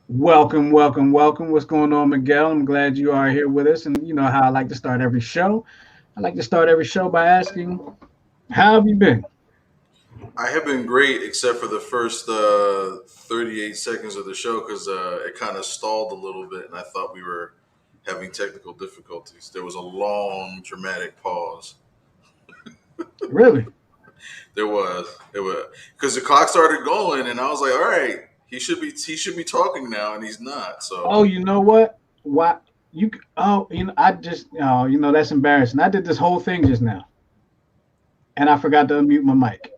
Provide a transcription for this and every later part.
Welcome, welcome, welcome. What's going on, Miguel? I'm glad you are here with us. And you know how I like to start every show. I like to start every show by asking, how have you been? I have been great, except for the first 38 seconds of the show because it kind of stalled a little bit, and I thought we were having technical difficulties. There was a long, dramatic pause. Really? It was because the clock started going, and I was like, "All right, he should be talking now," and he's not. Oh, So, you know what? Why I just, that's embarrassing. I did this whole thing just now, and I forgot to unmute my mic.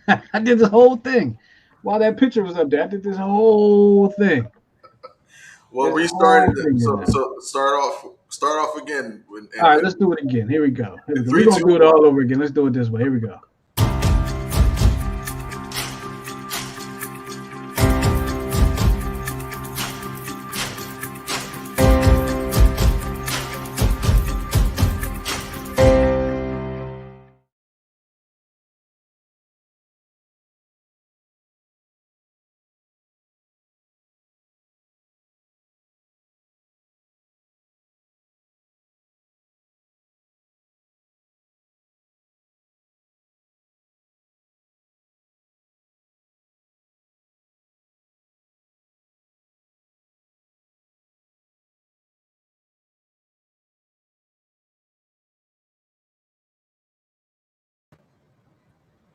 I did this whole thing while that picture was up there. I did this whole thing. well, This restarted whole it. thing just So, now. so start off again, All and right, let's do it again. Here we go. Here we in go. We're three, gonna two, do it one. all over again. Let's do it this way. Here we go.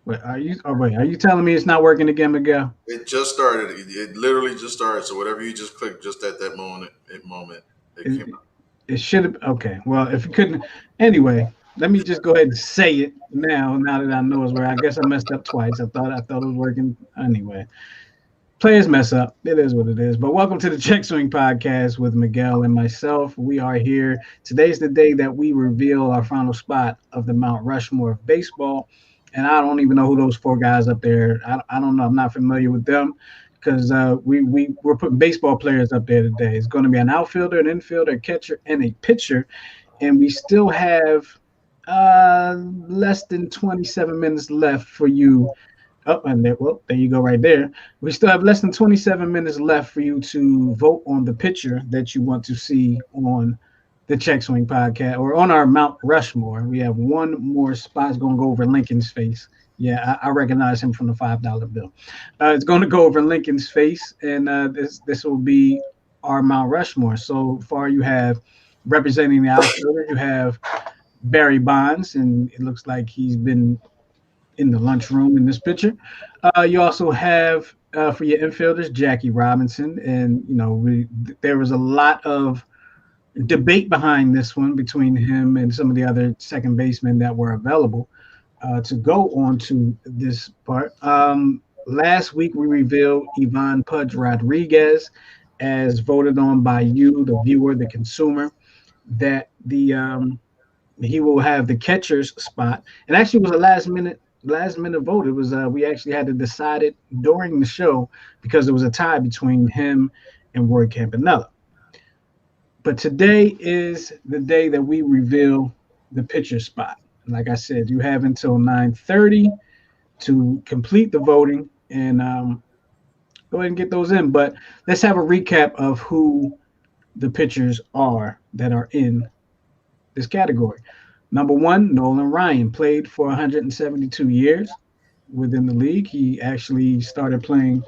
Wait, are you telling me it's not working again, Miguel? It just started. It literally just started. So whatever you just clicked just at that moment, it came It, out. it should have. Okay. Well, if you couldn't, anyway, let me just go ahead and say it now. Now that I know it's where I guess I messed up twice. I thought it was working anyway. Players mess up. It is what it is. But welcome to the Check Swing Podcast with Miguel and myself. We are here. Today's the day that we reveal our final spot of the Mount Rushmore of baseball. And I don't even know who those four guys up there. I don't know. I'm not familiar with them because we're putting baseball players up there today. It's going to be an outfielder, an infielder, a catcher, and a pitcher. And we still have less than 27 minutes left for you. Oh, and there you go, right there. We still have less than 27 minutes left for you to vote on the picture that you want to see on the Check Swing podcast or on our Mount Rushmore. We have one more spot. It's going to go over Lincoln's face. Yeah, I recognize him from the $5 bill. It's going to go over Lincoln's face, and this will be our Mount Rushmore. So far, you have representing the outfielder. You have Barry Bonds, and it looks like he's been in the lunchroom in this picture. You also have for your infielders Jackie Robinson, and there was a lot of debate behind this one between him and some of the other second basemen that were available to go on to this part. Last week we revealed Ivan Pudge Rodriguez as voted on by you, the viewer, the consumer, that the he will have the catcher's spot. And actually, it was a last minute vote. It was we actually had to decide it during the show because it was a tie between him and Roy Campanella. But today is the day that we reveal the pitcher spot. Like I said, you have until 9:30 to complete the voting and go ahead and get those in. But let's have a recap of who the pitchers are that are in this category. Number one, Nolan Ryan played for 172 years within the league. He actually started playing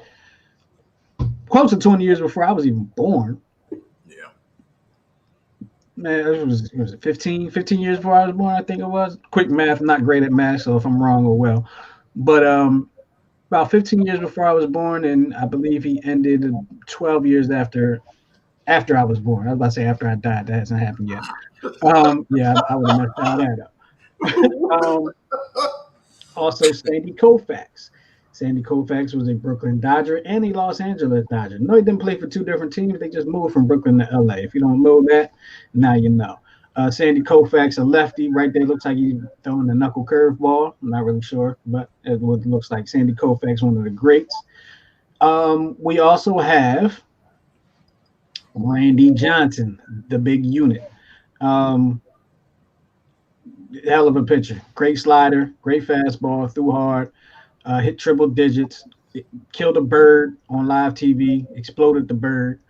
close to 20 years before I was even born. Yeah. Man, it was 15 years before I was born, I think it was. Quick math, I'm not great at math, so if I'm wrong, oh well. But about 15 years before I was born, and I believe he ended 12 years after I was born. I was about to say after I died. That hasn't happened yet. Yeah, I would have messed all that up. Um, Also, Sandy Koufax. Sandy Koufax was a Brooklyn Dodger and a Los Angeles Dodger. No, he didn't play for two different teams. They just moved from Brooklyn to LA. If you don't know that, now you know. Sandy Koufax, a lefty, right there looks like he's throwing a knuckle curveball. I'm not really sure, but it looks like Sandy Koufax, one of the greats. We also have Randy Johnson, the big unit. Um, Hell of a pitcher. Great slider, great fastball, threw hard, hit triple digits. killed a bird on live TV, exploded the bird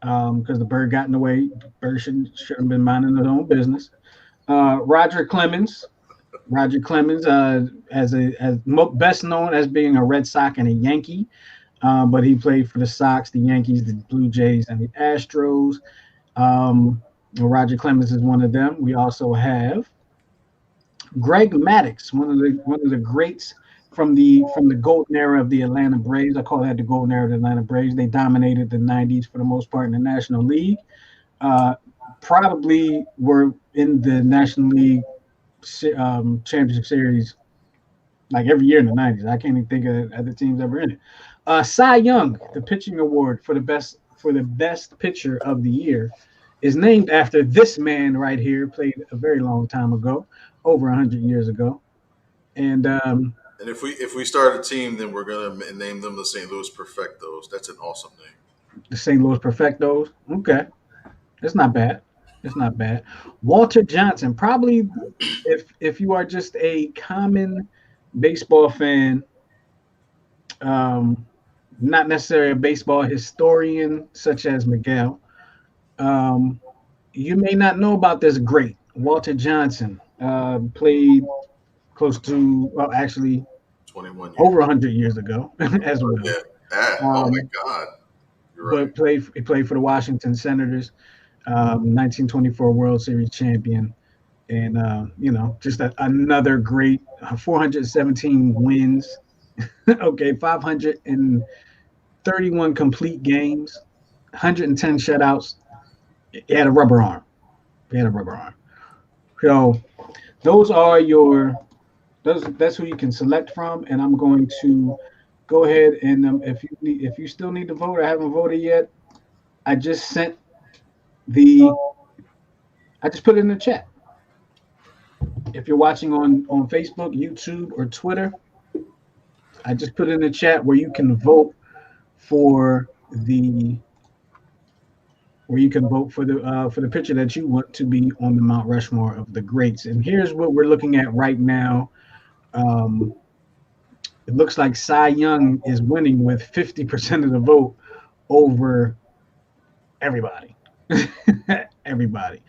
because the bird got in the way. The bird should have been minding their own business. Roger Clemens. Roger Clemens, best known as being a Red Sox and a Yankee, but he played for the Sox, the Yankees, the Blue Jays, and the Astros. Roger Clemens is one of them. We also have Greg Maddux, one of the greats from the golden era of the Atlanta Braves. I call that the golden era of the Atlanta Braves. They dominated the '90s for the most part in the National League. Uh, Probably were in the National League championship series like every year in the '90s. I can't even think of other teams ever in it. Cy Young, the pitching award for the best pitcher of the year, is named after this man right here. Played a very long time ago, over 100 years ago, and And if we start a team, then we're gonna name them the St. Louis Perfectos. That's an awesome name. the St. Louis Perfectos. Okay, it's not bad. It's not bad. Walter Johnson, probably if you are just a common baseball fan, um, not necessarily a baseball historian such as Miguel, um, you may not know about this great Walter Johnson. Played close to, well, actually 21 years. over 100 years ago as Yeah. well. Ah, oh my Um, God. You're right. but he played for the Washington Senators, 1924 World Series champion, and just another great 417 wins. Okay, 531 complete games, 110 shutouts. He had a rubber arm. He had a rubber arm. So those are your those. That's who you can select from, and I'm going to go ahead and if you still need to vote, I haven't voted yet. I just sent the I just put it in the chat. If you're watching on Facebook, YouTube, or Twitter, I just put in the chat where you can vote for the for the picture that you want to be on the Mount Rushmore of the greats. And here's what we're looking at right now. Um, it looks like Cy Young is winning with 50% of the vote over everybody. Everybody.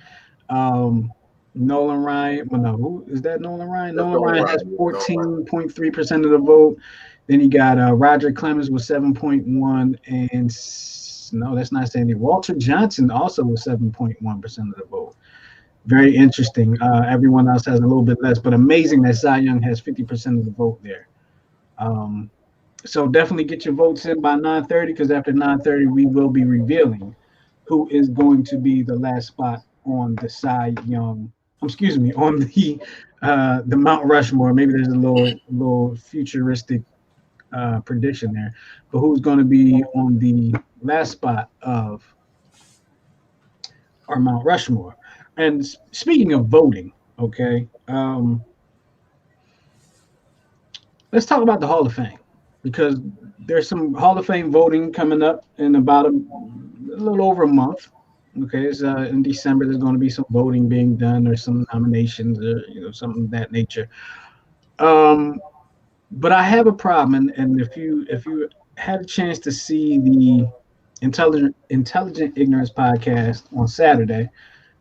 Um, Nolan Ryan. Well, no, who is that? Nolan Ryan. That's Nolan Nolan Ryan Ryan. has Nolan Ryan. 14.3% of the vote. Then you got Roger Clemens with 7.1, and no, that's not saying it. Walter Johnson also with 7.1% of the vote. Very interesting. Everyone else has a little bit less, but amazing that Cy Young has 50% of the vote there. Um, so definitely get your votes in by 9:30, because after 9:30 we will be revealing who is going to be the last spot on the Cy Young. Excuse me, on the Mount Rushmore. Maybe there's a little futuristic prediction there, but who's going to be on the last spot of our Mount Rushmore? And speaking of voting, okay, let's talk about the Hall of Fame, because there's some Hall of Fame voting coming up in about a little over a month. Okay, it's in December. There's going to be some voting being done, or some nominations, or something of that nature. But I have a problem, and if you had a chance to see the Intelligent Ignorance podcast on Saturday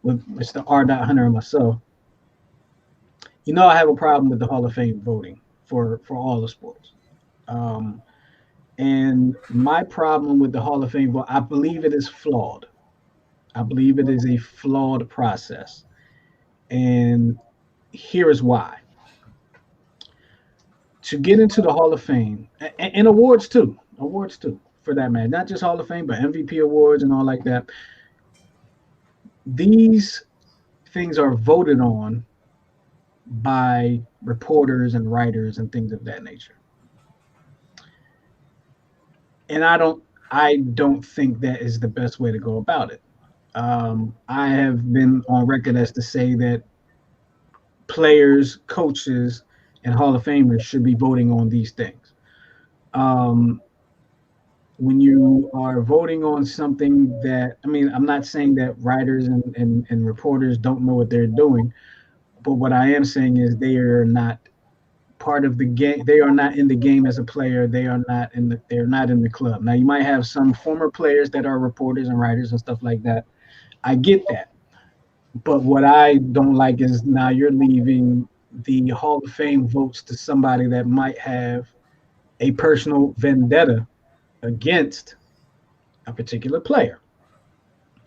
with Mr. R. Hunter and myself, I have a problem with the Hall of Fame voting for all the sports. Um, and my problem with the Hall of Fame vote, I believe it is flawed. I believe it is a flawed process. And here is why. To get into the Hall of Fame, and awards too, for that matter, not just Hall of Fame, but MVP awards and all like that, these things are voted on by reporters and writers and things of that nature. And I don't think that is the best way to go about it. I have been on record as to say that players, coaches, and Hall of Famers should be voting on these things. Um, when you are voting on something that, I mean, I'm not saying that writers and reporters don't know what they're doing, but what I am saying is they are not part of the game. They are not in the game as a player. They're not in the club. Now you might have some former players that are reporters and writers and stuff like that. I get that. But what I don't like is now you're leaving the Hall of Fame votes to somebody that might have a personal vendetta against a particular player.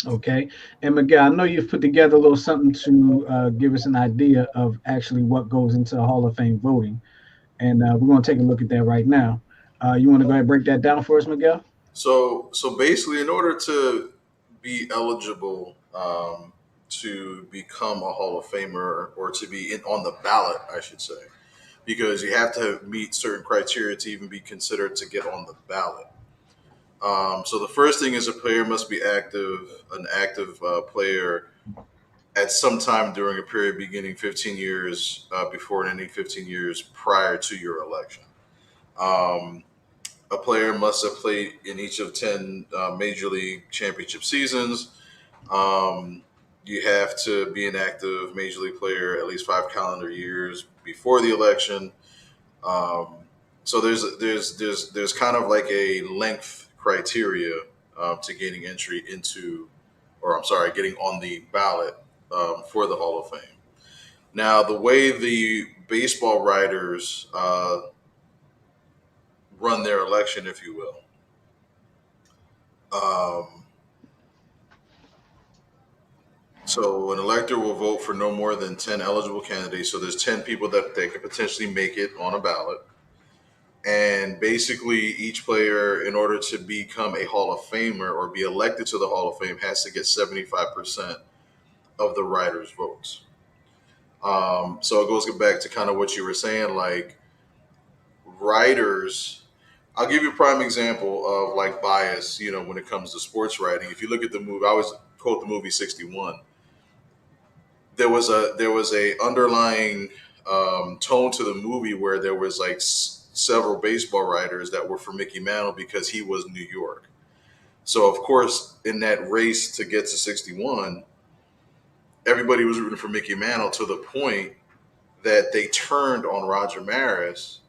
Okay. And Miguel, I know you've put together a little something to give us an idea of actually what goes into Hall of Fame voting. And we're going to take a look at that right now. You want to go ahead and break that down for us, Miguel? So basically, in order to be eligible to become a Hall of Famer or to be on the ballot, I should say, because you have to meet certain criteria to even be considered to get on the ballot. So the first thing is a player must be an active player at some time during a period beginning 15 years before and ending 15 years prior to your election. Um, a player must have played in each of 10 Major League Championship seasons. Um, you have to be an active Major League player at least 5 calendar years before the election. Um, so there's kind of like a length criteria to gaining entry into, or I'm sorry, getting on the ballot for the Hall of Fame. Now, the way the baseball writers run their election, if you will, so an elector will vote for no more than 10 eligible candidates. So there's 10 people that they could potentially make it on a ballot. And basically, each player, in order to become a Hall of Famer or be elected to the Hall of Fame, has to get 75% of the writers' votes. So it goes back to kind of what you were saying, like writers. I'll give you a prime example of like bias, when it comes to sports writing. If you look at the movie, I always quote the movie 61. There was a underlying tone to the movie where there was like several baseball writers that were for Mickey Mantle because he was New York. So of course, in that race to get to 61, everybody was rooting for Mickey Mantle to the point that they turned on Roger Maris.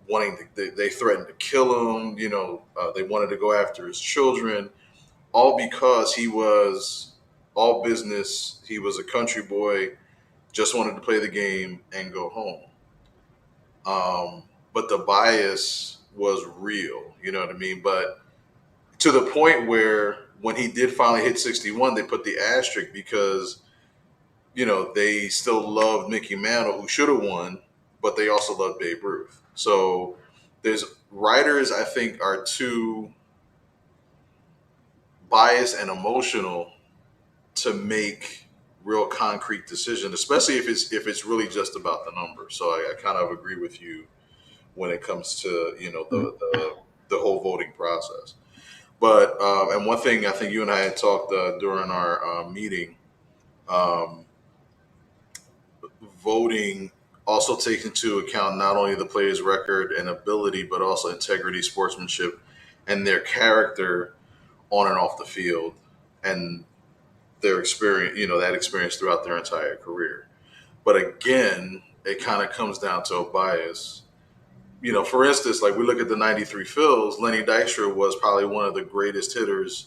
Wanting they threatened to kill him. They wanted to go after his children, all because he was all business. He was a country boy, just wanted to play the game and go home. But the bias was real, you know what I mean? But to the point where when he did finally hit 61, they put the asterisk because, they still loved Mickey Mantle, who should have won, but they also loved Babe Ruth. So there's writers, I think, are too biased and emotional to make real concrete decisions, especially if it's really just about the number. So I kind of agree with you when it comes to the whole voting process. But and one thing I think you and I had talked during our meeting, um, voting also takes into account not only the player's record and ability, but also integrity, sportsmanship, and their character on and off the field, and their experience, that experience throughout their entire career. But again, it kind of comes down to a bias. For instance, like we look at the 93 Phils, Lenny Dykstra was probably one of the greatest hitters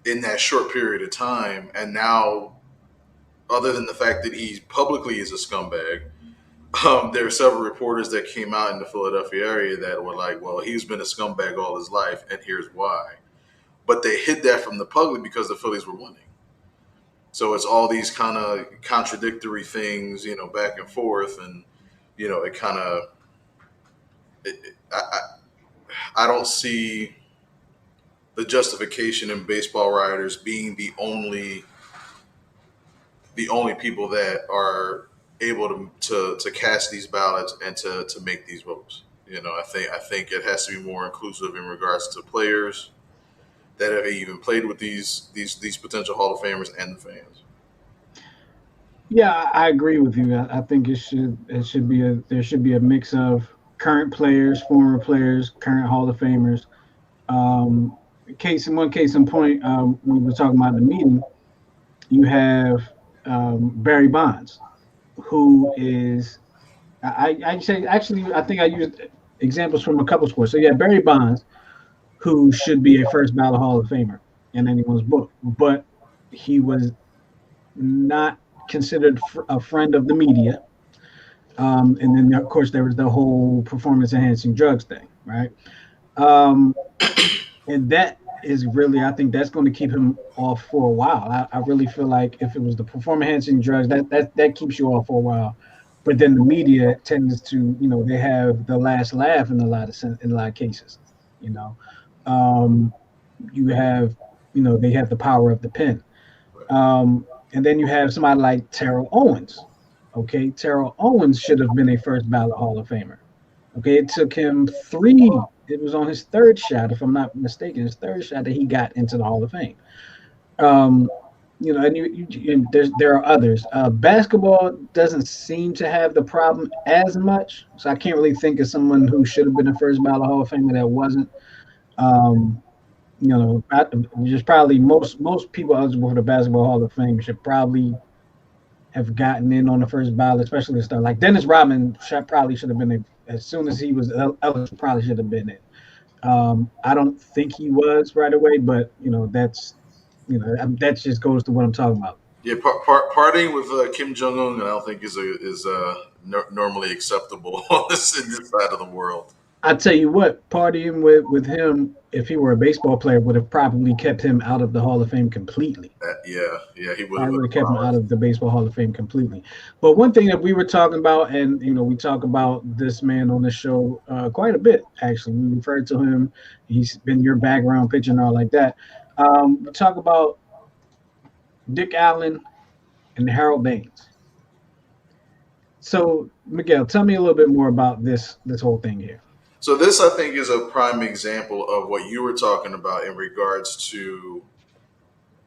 in that short period of time. And now, other than the fact that he publicly is a scumbag, there are several reporters that came out in the Philadelphia area that were like, well, he's been a scumbag all his life, and here's why. But they hid that from the public because the Phillies were winning. So it's all these kind of contradictory things, back and forth. And, it kind of, I don't see the justification in baseball writers being the only people that are able to cast these ballots and to make these votes. I think it has to be more inclusive in regards to players that have even played with these potential Hall of Famers and the fans. Yeah, I agree with you. I think it should be there should be a mix of current players, former players, current Hall of Famers. Um, case in point, we were talking about in the meeting. You have Barry Bonds, who is I say actually I think I used examples from a couple sports. So yeah, Barry Bonds, who should be a first ballot Hall of Famer in anyone's book, but he was not considered a friend of the media. And then of course there was the whole performance enhancing drugs thing, right? Um, and that is really, I think that's going to keep him off for a while. I really feel like if it was the performance enhancing drugs, that keeps you off for a while. But then the media tends to, they have the last laugh in in a lot of cases. You know, um, you have, they have the power of the pen. And then you have somebody like Terrell Owens. Okay, Terrell Owens should have been a first ballot Hall of Famer. Okay, it took him three. It was on his third shot, if I'm not mistaken, his third shot that he got into the Hall of Fame. Um, and and there are others. Basketball doesn't seem to have the problem as much, so I can't really think of someone who should have been a first ballot Hall of Famer that wasn't. Um, just probably most people eligible for the Basketball Hall of Fame should probably have gotten in on the first ballot, especially the stuff like Dennis Rodman probably should have been in, as soon as he was eligible, probably should have been in. I don't think he was right away, but that just goes to what I'm talking about. Yeah, partying with Kim Jong Un, I don't think is normally acceptable on in this side of the world. I tell you what, partying with him, if he were a baseball player, would have probably kept him out of the Hall of Fame completely. Yeah, he would I have would been have kept him out flowers. of the Baseball Hall of Fame completely. But one thing that we were talking about, and we talk about this man on the show quite a bit. Actually, we referred to him. He's been your background pitcher and all like that. We talk about Dick Allen and Harold Baines. So, Miguel, tell me a little bit more about this whole thing here. So this, I think, is a prime example of what you were talking about in regards to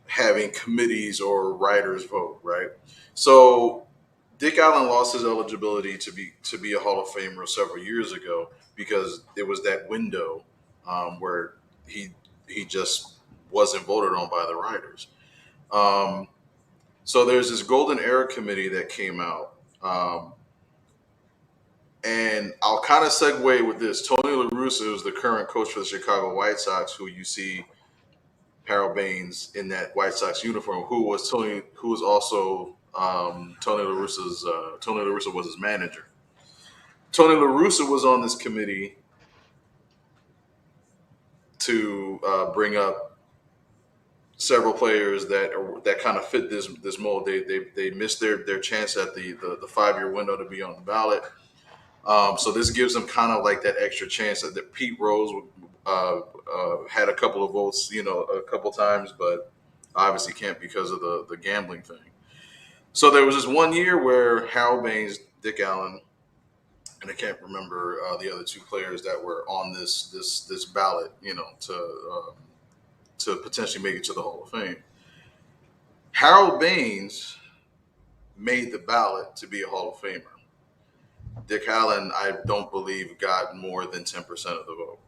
having committees or writers vote, right? So Dick Allen lost his eligibility to be a Hall of Famer several years ago because it was that window where he he just wasn't voted on by the writers. Um, so there's this Golden Era committee that came out, and I'll kind of segue with this. Tony La Russa is the current coach for the Chicago White Sox, who you see Harold Baines in that White Sox uniform, who was also Tony La Russa was his manager. Tony La Russa was on this committee to bring up several players that kind of fit this mold. They missed their chance at the 5 year window to be on the ballot. So this gives them kind of like that extra chance that Pete Rose had a couple of votes, a couple times, but obviously can't because of the gambling thing. So there was this one year where Harold Baines, Dick Allen, and I can't remember the other two players that were on this ballot, to potentially make it to the Hall of Fame. Harold Baines made the ballot to be a Hall of Famer. Dick Allen, I don't believe, got more than 10% of the vote.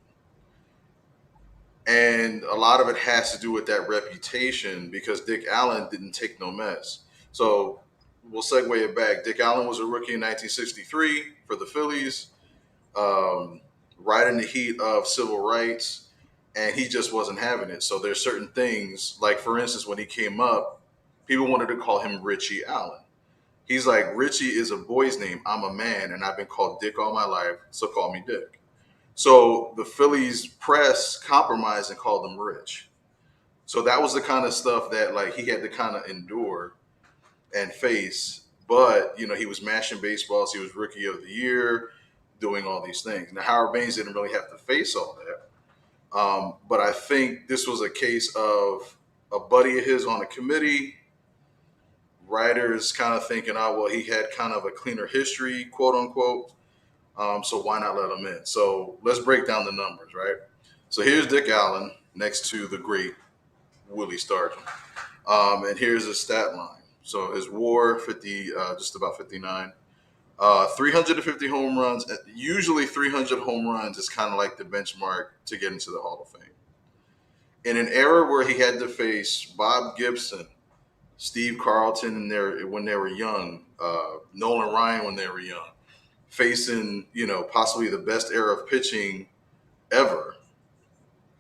And a lot of it has to do with that reputation because Dick Allen didn't take no mess. So we'll segue it back. Dick Allen was a rookie in 1963 for the Phillies, right in the heat of civil rights, and he just wasn't having it. So there's certain things, like for instance, when he came up, people wanted to call him Richie Allen. He's like, Richie is a boy's name. I'm a man, and I've been called Dick all my life, so call me Dick. So the Phillies press compromised and called him Rich. So that was the kind of stuff that like he had to kind of endure and face. But he was mashing baseballs. He was rookie of the year, doing all these things. Now Howard Baines didn't really have to face all that. But I think this was a case of a buddy of his on a committee, writers kind of thinking, oh, well, he had kind of a cleaner history, quote unquote. So why not let him in? So let's break down the numbers, right? So here's Dick Allen next to the great Willie Stargell. And here's his stat line. So his WAR 50, just about 59. 350 home runs. Usually 300 home runs is kind of like the benchmark to get into the Hall of Fame. In an era where he had to face Bob Gibson, Steve Carlton when they were young, Nolan Ryan when they were young, facing, possibly the best era of pitching ever,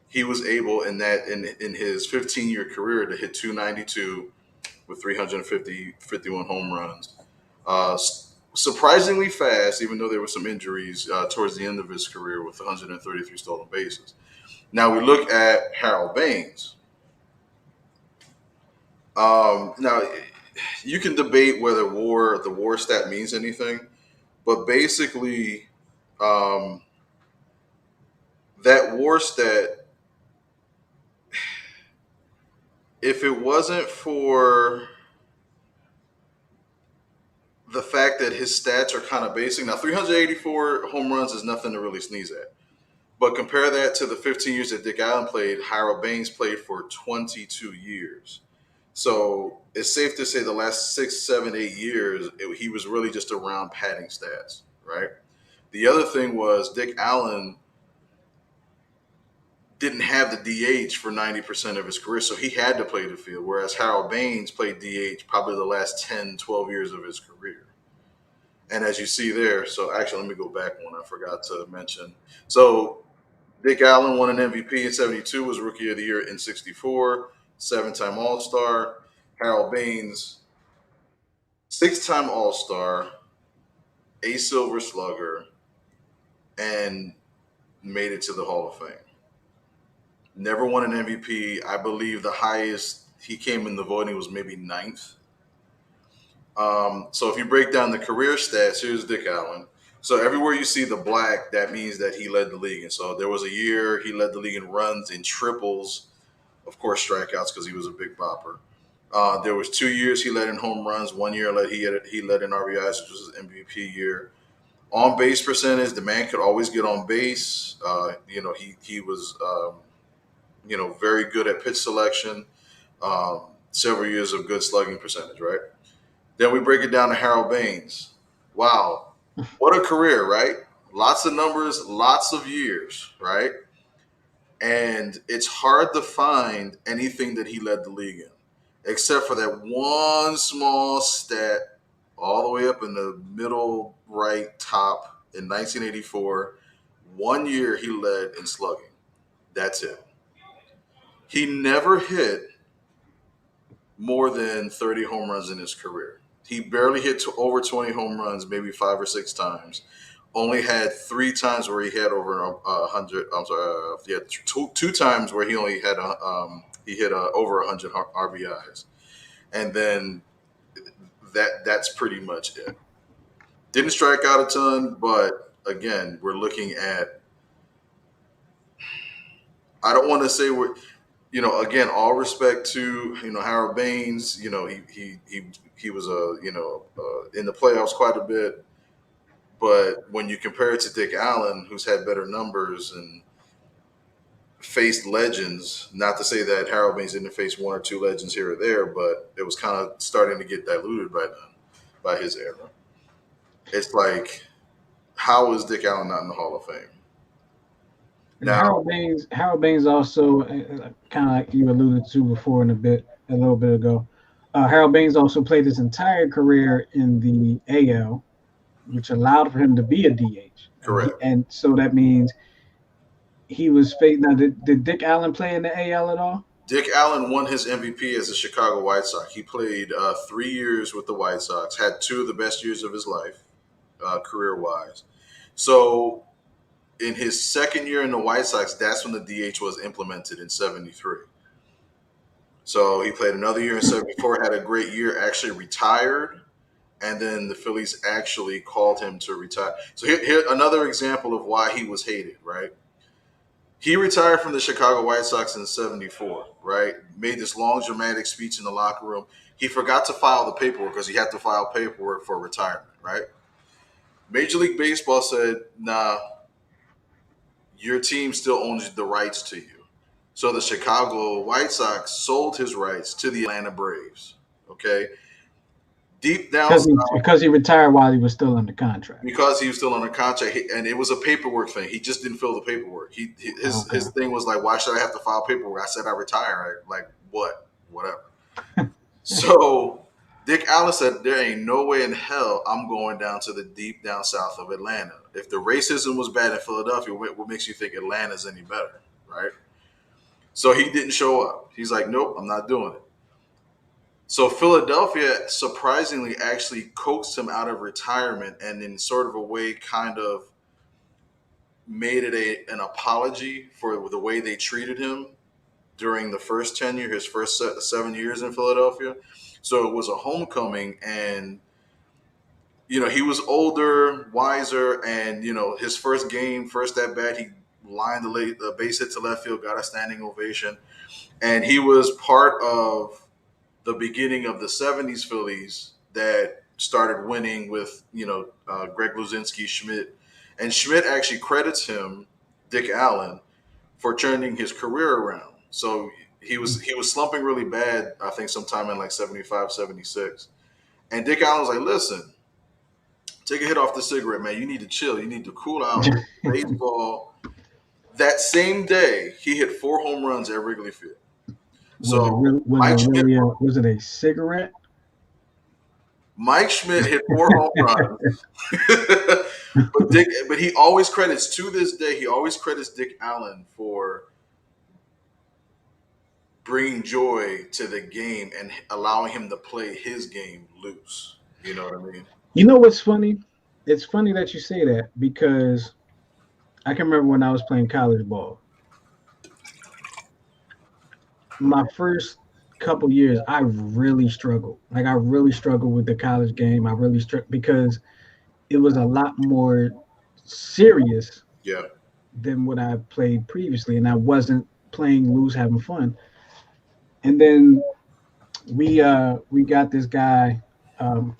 he was able in his 15-year career to hit 292 with 351 home runs. Surprisingly fast, even though there were some injuries towards the end of his career with 133 stolen bases. Now we look at Harold Baines. Now you can debate whether the WAR stat means anything, but basically, um, that WAR stat, if it wasn't for the fact that his stats are kind of basic. Now, 384 home runs is nothing to really sneeze at. But compare that to the 15 years that Dick Allen played. Harold Baines played for 22 years. So it's safe to say the last 6, 7, 8 years, he was really just around padding stats, right? The other thing was Dick Allen didn't have the DH for 90% of his career, so he had to play the field, whereas Harold Baines played DH probably the last 10, 12 years of his career. And as you see there, so actually, let me go back one I forgot to mention. So Dick Allen won an MVP in 72, was Rookie of the Year in 64, 7-time All-Star. Harold Baines, 6-time All-Star, a Silver Slugger, and made it to the Hall of Fame. Never won an MVP. I believe the highest he came in the voting was maybe ninth. So if you break down the career stats, here's Dick Allen. So everywhere you see the black, that means that he led the league. And so there was a year he led the league in runs, in triples, of course strikeouts because he was a big bopper. There was 2 years he led in home runs. 1 year he led in RBIs, which was his MVP year. On base percentage, the man could always get on base. He was very good at pitch selection. Several years of good slugging percentage, right? Then we break it down to Harold Baines. Wow, what a career, right? Lots of numbers, lots of years, right? And it's hard to find anything that he led the league in, except for that one small stat all the way up in the middle right top in 1984. 1 year he led in slugging. That's it. He never hit more than 30 home runs in his career. He barely hit over 20 home runs, maybe 5 or 6 times. Only had 3 times where he had over 100. I'm sorry, he had two times where he only had he hit over 100 RBIs, and then that's pretty much it. Didn't strike out a ton, but again, we're looking at. I don't want to say we're. Again, all respect to Harold Baines. He was in the playoffs quite a bit, but when you compare it to Dick Allen, who's had better numbers and faced legends, not to say that Harold Baines didn't face 1 or 2 legends here or there, but it was kind of starting to get diluted by then, by his era. It's like, how is Dick Allen not in the Hall of Fame? And Harold Baines also, kind of like you alluded to before a little bit ago. Harold Baines also played his entire career in the AL, which allowed for him to be a DH. Correct. And so that means he was faced. Now, did Dick Allen play in the AL at all? Dick Allen won his MVP as a Chicago White Sox. He played 3 years with the White Sox, had 2 of the best years of his life, career-wise. So in his second year in the White Sox, that's when the DH was implemented in 73. So he played another year in 74, had a great year, actually retired, and then the Phillies actually called him to retire. So here another example of why he was hated, right? He retired from the Chicago White Sox in 74, right? Made this long, dramatic speech in the locker room. He forgot to file the paperwork because he had to file paperwork for retirement, right? Major League Baseball said, nah, your team still owns the rights to you. So the Chicago White Sox sold his rights to the Atlanta Braves, okay? Deep down because he retired while he was still under contract. Because he was still under contract, and it was a paperwork thing. He just didn't fill the paperwork. His thing was like, why should I have to file paperwork? I said I retire. Like what? Whatever. So Dick Allen said, "There ain't no way in hell I'm going down to the deep down south of Atlanta. If the racism was bad in Philadelphia, what makes you think Atlanta's any better, right?" So he didn't show up. He's like, "Nope, I'm not doing it." So Philadelphia surprisingly actually coaxed him out of retirement and in sort of a way kind of made it an apology for the way they treated him during the first tenure, his first 7 years in Philadelphia. So it was a homecoming, and he was older, wiser, and his first game, first at bat, he lined the base hit to left field, got a standing ovation, and he was part of the beginning of the '70s Phillies that started winning with Greg Luzinski, Schmidt, and Schmidt actually credits him, Dick Allen, for turning his career around. So he was slumping really bad, I think sometime in like 75, 76. And Dick Allen was like, "Listen, take a hit off the cigarette, man. You need to chill. You need to cool out. Baseball." That same day, he hit 4 home runs at Wrigley Field. So Mike Schmidt, was it a cigarette? Mike Schmidt hit 4 home runs. but he always credits, to this day, he always credits Dick Allen for bringing joy to the game and allowing him to play his game loose. You know what I mean? You know what's funny? It's funny that you say that because I can remember when I was playing college ball. My first couple years, I really struggled. Like I really struggled with the college game. I really struggled because it was a lot more serious Yeah. than what I played previously, and I wasn't playing loose, having fun. And then we got this guy.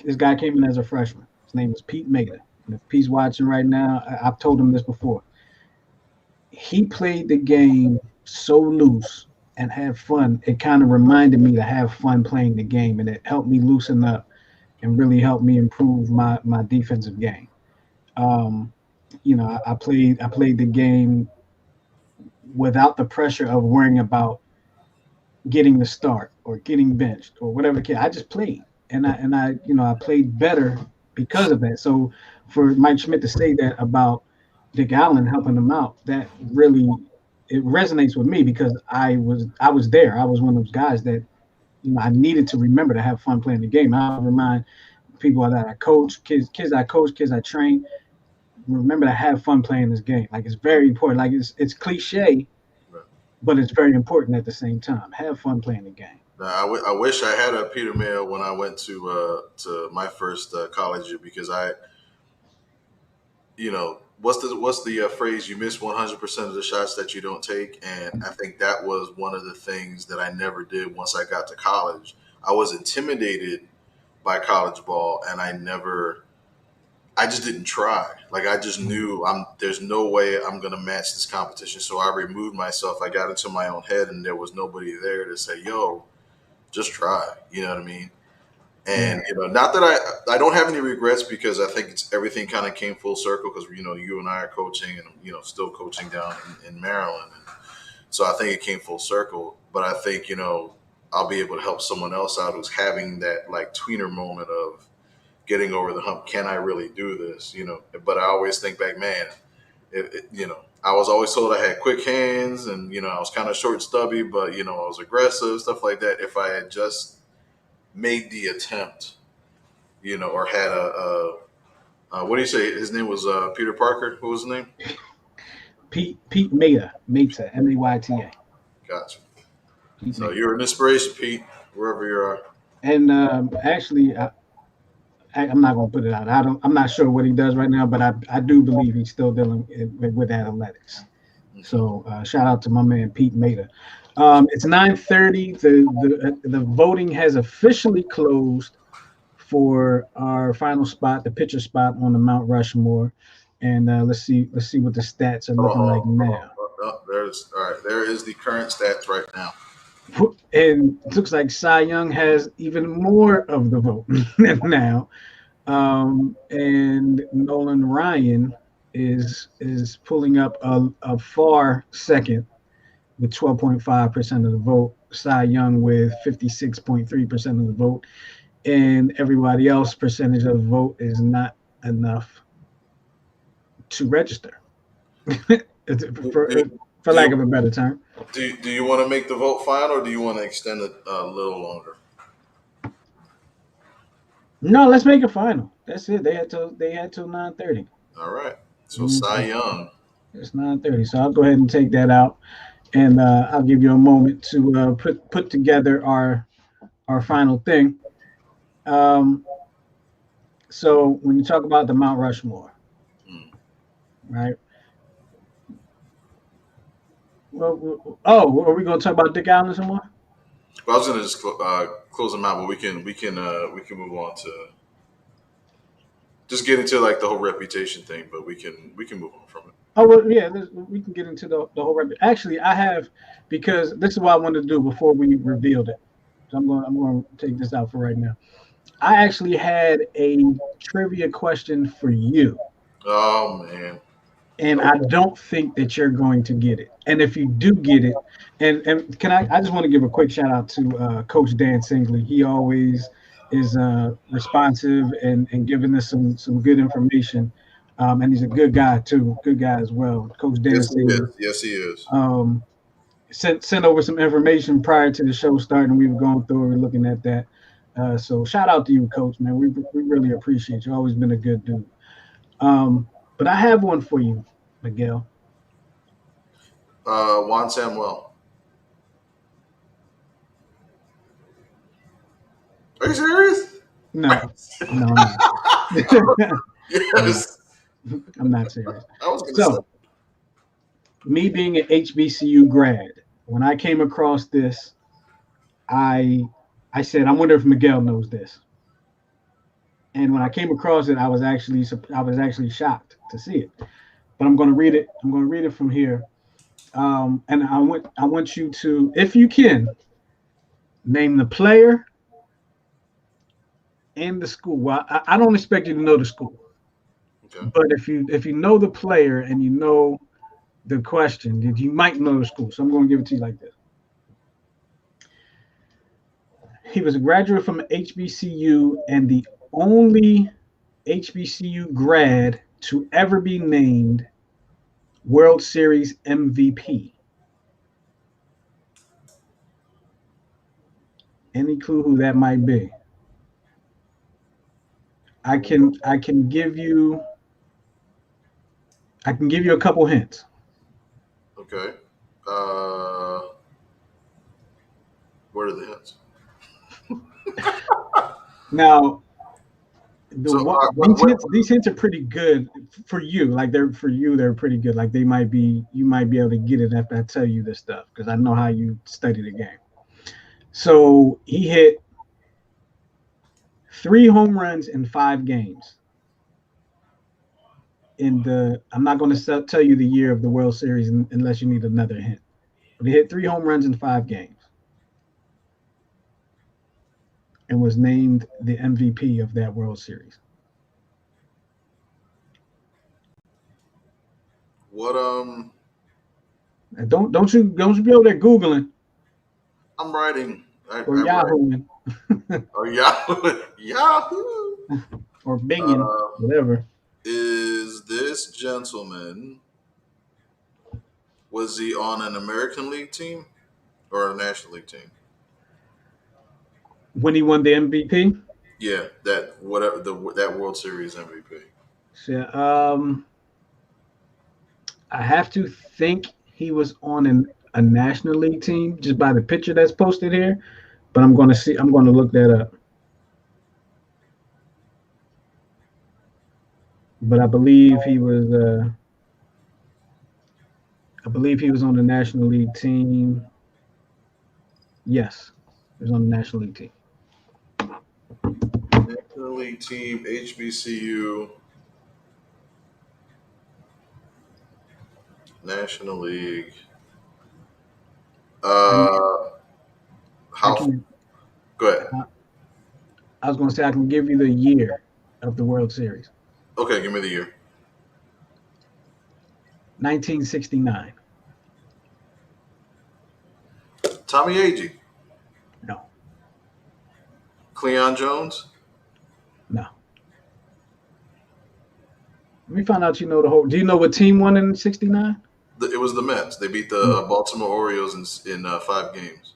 This guy came in as a freshman. His name was Pete Maida. And if Pete's watching right now, I've told him this before. He played the game so loose and had fun. It kind of reminded me to have fun playing the game, and it helped me loosen up and really helped me improve my defensive game. Um, I played the game without the pressure of worrying about getting the start or getting benched or whatever. I just played, and I played better because of that. So for Mike Schmidt to say that about Dick Allen helping him out, that really it resonates with me because I was there. I was one of those guys that I needed to remember to have fun playing the game. I remind people that I coach, kids I coach, kids I train. Remember to have fun playing this game. Like it's very important. Like it's cliche, but it's very important at the same time. Have fun playing the game. I wish I had a Peter Mayo when I went to my first college year, because what's the phrase? You miss 100% of the shots that you don't take, and I think that was one of the things that I never did once I got to college. I was intimidated by college ball, and I just didn't try. Like I just knew there's no way I'm gonna match this competition. So I removed myself. I got into my own head, and there was nobody there to say, "Yo, just try." You know what I mean? And not that I don't have any regrets, because I think everything kind of came full circle, because you and I are coaching, and still coaching down in Maryland, and so I think it came full circle. But I think I'll be able to help someone else out who's having that like tweener moment of getting over the hump. Can I really do this? But I always think back, man, I was always told I had quick hands, and I was kind of short and stubby, but I was aggressive, stuff like that. If I had just made the attempt, or had what do you say? His name was Peter Parker. What was his name? Pete Maida, Mayta. Gotcha. So you're an inspiration, Pete, wherever you are. And actually, I'm not going to put it out. I'm not sure what he does right now, but I do believe he's still dealing with athletics. So shout out to my man Pete Maida. It's 9:30. The voting has officially closed for our final spot, the pitcher spot on the Mount Rushmore, and let's see what the stats are looking like now. There is the current stats right now. And it looks like Cy Young has even more of the vote now. And Nolan Ryan is pulling up a far second with 12.5% of the vote. Cy Young with 56.3% of the vote. and everybody else percentage of the vote is not enough to register. for, Do, for do lack you of a better term. do you want to make the vote final, or do you want to extend it a little longer? No, let's make it final. That's it. They had till 9:30. All right. So Cy Mhm. Young. It's 9:30. So I'll go ahead and take that out, and I'll give you a moment to put together our final thing. Um, so when you talk about the Mount Rushmore, Hmm. right? Oh, are we going to talk about Dick Allen some more? Well, I was gonna just close them out, but we can move on to just get into like the whole reputation thing. But we can move on from it. Oh well, yeah. We can get into the whole. Actually, I have because this is what I wanted to do before we revealed it. So I'm going to take this out for right now. I actually had a trivia question for you, Oh man. and I Okay. don't think that you're going to get it. And if you do get it, and can I just want to give a quick shout out to Coach Dan Singley. He always is responsive and giving us some good information. And he's a good guy too, good guy as well. Coach Dan Yes, he Singley. is. Yes, he is. Um, sent over some information prior to the show starting. We were going through it, we were looking at that. So shout out to you, Coach, man. We really appreciate you. Always been a good dude. But I have one for you, Miguel. Juan Samuel. Are you serious? No, no, I'm not. I'm not. Yes. I'm not serious. I was gonna say. So, me being an HBCU grad, when I came across this, I I said, I wonder if Miguel knows this. And when I came across it, I was actually shocked to see it. But I'm going to read it. I'm going to read it from here. And I want you to, if you can, name the player and the school. Well, I don't expect you to know the school, Okay. but if you know the player and you know the question, you might know the school. So I'm going to give it to you like this. He was a graduate from HBCU and the only HBCU grad to ever be named World Series MVP. Any clue who that might be? I can give you a couple hints. Okay. Uh, what are the hints? Now, So these hints are pretty good for you. Like they're pretty good. Like you might be able to get it if I tell you this stuff because I know how you study the game. So he hit 3 home runs in 5 games. I'm not going to tell you the year of the World Series unless you need another hint. But he hit 3 home runs in 5 games and was named the MVP of that World Series. what And don't you be over there googling I'm writing. or I write. yahooing Oh Yahoo. Yahoo. or binging, Uh, whatever. is this gentleman, was he on an American League team or a National League team? When he won the MVP, Yeah, that whatever that World Series MVP. so, I have to think he was on a National League team just by the picture that's posted here. But I'm going to look that up. But I believe he was on the National League team. Yes, he was on the National League team. National League team, HBCU, National League. I Uh, I how? can Go ahead. I was going to say I can give you the year of the World Series. Okay, give me the year. 1969. Tommy Agee. No. Cleon Jones? No. Let me find out you know the whole. Do you know what team won in '69? It was the Mets. They beat the Baltimore Orioles in 5 games.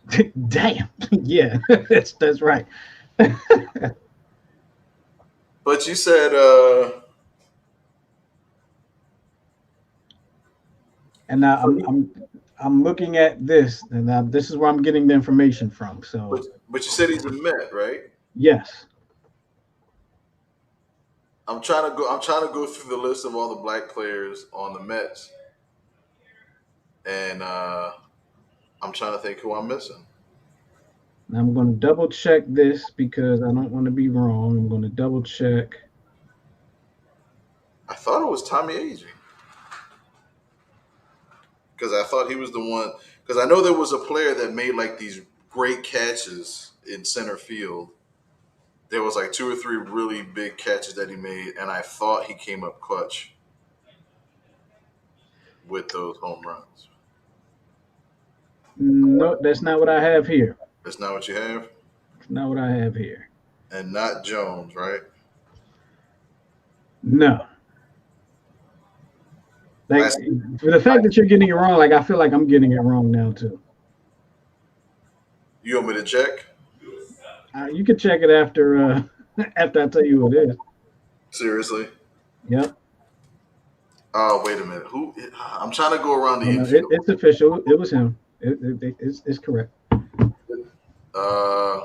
Damn. Yeah, that's right. But you said And now I'm looking at this, and now this is where I'm getting the information from. So but you said he's a Met, right? yes, I'm trying to go through the list of all the black players on the Mets, and I'm trying to think who I'm missing. now I'm going to double check this because I don't want to be wrong. I'm going to double check. I thought it was Tommy Agee because I thought he was the one. Because I know there was a player that made like these great catches in center field. There was like 2 or 3 really big catches that he made, and I thought he came up clutch with those home runs. No, that's not what I have here. That's not what you have, That's not what I have here. and not Jones, right? No. Like Last, for the fact that you're getting it wrong, like I feel like I'm getting it wrong now too. you want me to check? You can check it after after I tell you who it is. Seriously? Yep. Oh, wait a minute. Who? I'm trying to go around the Oh, no, infield. it's official. It was him. It's correct. Uh,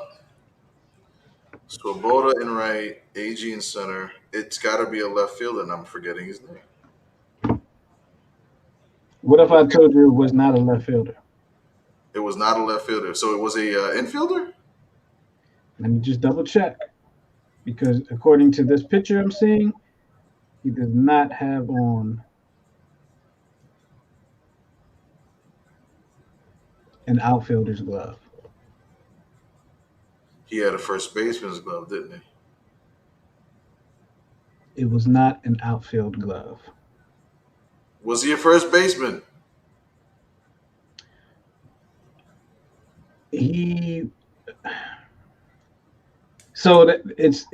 Swoboda in right, AG in center. It's got to be a left fielder, and I'm forgetting his name. What if I told you it was not a left fielder? It was not a left fielder, so it was a infielder. Let me just double check because according to this picture I'm seeing, he does not have on an outfielder's glove. He had a first baseman's glove, didn't he? It was not an outfield glove. Was he a first baseman? He so that it's